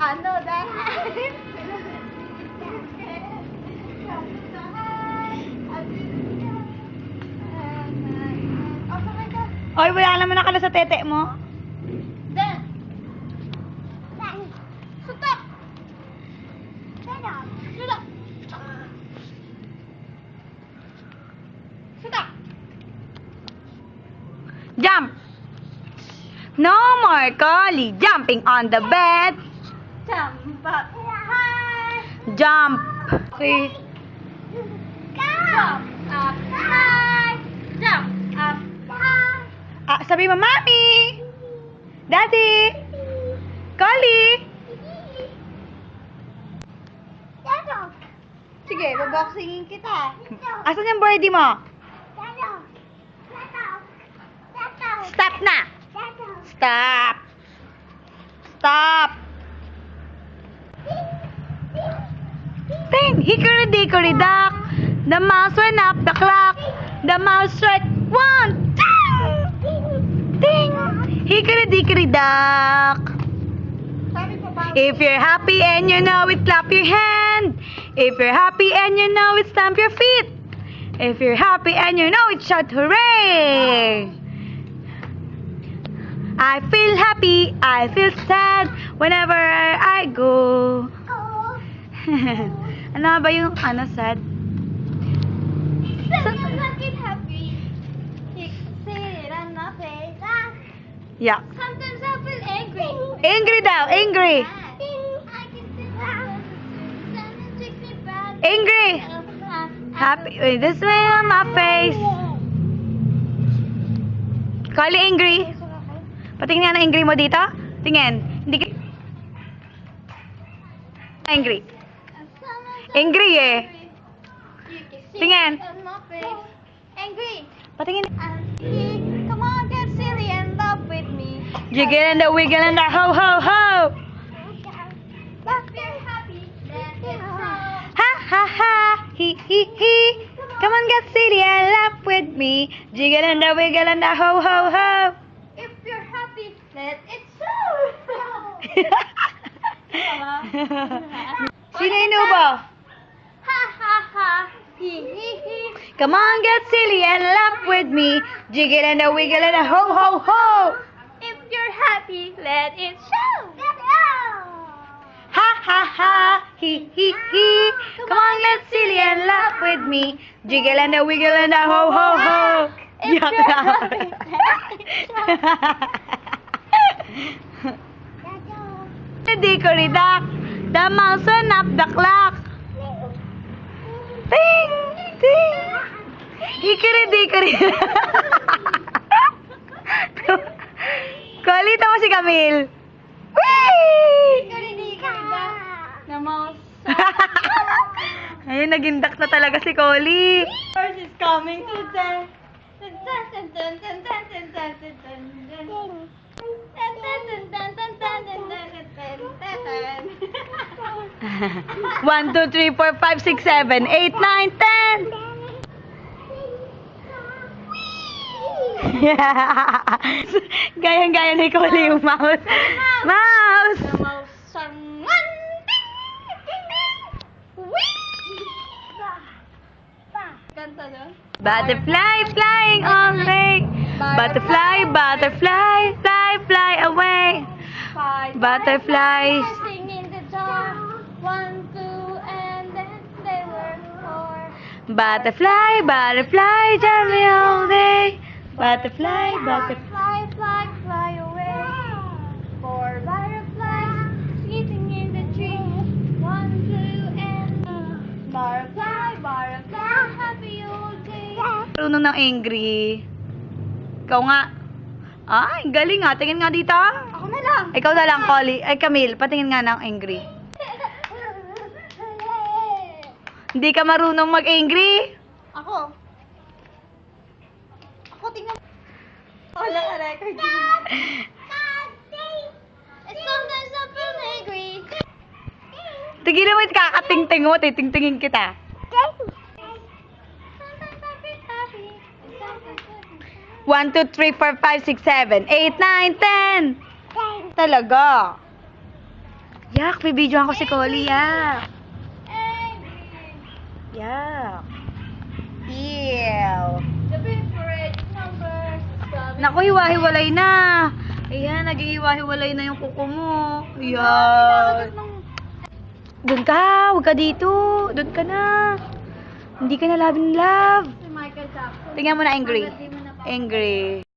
Ano that? Oy, wala naman nakala sa tete mo. Then. Stop. Stop. Stop. Jump! No more Collie jumping on the bed. Jump up high. Jump! Okay. Jump up high. Jump up high. Sabi mo, Mami! Daddy! Collie! Sige, baboxingin kita. Asan yung birdie mo? Stop na! Stop! Stop! Ting! Hickory-dickory dock! The mouse went up the clock! The mouse said, one! Ting! Ting! Hickory-dickory dock! Sabi ko ba? If you're happy and you know it, clap your hand. If you're happy and you know it, stamp your feet. If you're happy and you know it, shout hooray! I feel happy, I feel sad whenever I go. Ano ba yung sad? Sometimes I get happy. You say it, I'm not saying that. Yeah. Sometimes I feel angry. Angry daw, angry. I can sit down. Sometimes it makes me bad. Angry. Happy with this way on my face. Call angry. Patingin nga ng angry mo dito. Tingin. Hindi ka... Angry. Angry eh. Tingin. Angry. Patingin. Come on, get silly and love with me. Jiggle and the wiggle and the ho ho ho. If you're happy, then it's so. Ha ha ha. He he he. Come on, get silly and laugh with me. Jiggle and the wiggle and the ho ho ho. If you're happy, let it so. Sino inubo? Ha ha ha. He he he. Come on, get silly and laugh with me. Jiggle and the wiggle and the ho ho ho. If you're happy, let it show. Ha ha ha. He he he. Come on, get silly and laugh with me. Jiggle and the wiggle and the ho ho ho. If Yak you're na. happy, Hickory dock. The mouse went up the clock. Ting! Ting! Hickory-dickory. Kolito mo si Camille. Whee! The mouse. Ayun, nagindak na talaga si Collie. Horse is coming to them. One, two, three, four, five, six, seven, eight, nine, 10. Gayang-gaya ni Collie yung mouse. Mouse! The mouse sang one ding ding ding. Whee! Kanta na. Butterfly flying all day. Butterfly, butterfly, fly, fly away. Five Butterflies. dancing in the dark. 1, 2, and then they were 4. Butterfly, butterfly, jumping all day. Butterfly, butterfly. Fly, fly, fly away. 4 butterflies sitting in the tree. 1, 2, and butterfly, butterfly, happy all day. Marunong ng angry. Ikaw nga. Ay, galing nga. Tingin nga dito. Ako na lang. Ikaw na lang, Collie. Ay, Camille, patingin nga ng angry. Hindi ka marunong mag-angry? Ako. Ako, tingnan. Wala ka record. Sometimes I feel angry. Tigilan mo yung kakatingting mo. Titingtingin kita. Sometimes I feel happy. Sometimes I feel 1, 2, 3, 4, 5, 6, 7, 8, 9, 10. Talaga. Yak, bibidyoan ko si Collie, yak. Yak. Ew. The favorite numbers. Naku, hiwa-hiwalay na. Ayan, naging hiwa-hiwalay na yung kuko mo. Ayan. Doon ka, huwag ka dito. Doon ka na. Hindi ka na love in love. Si Michael Jackson. Tingnan mo na angry. Hanggat di mo napapagod. Angry.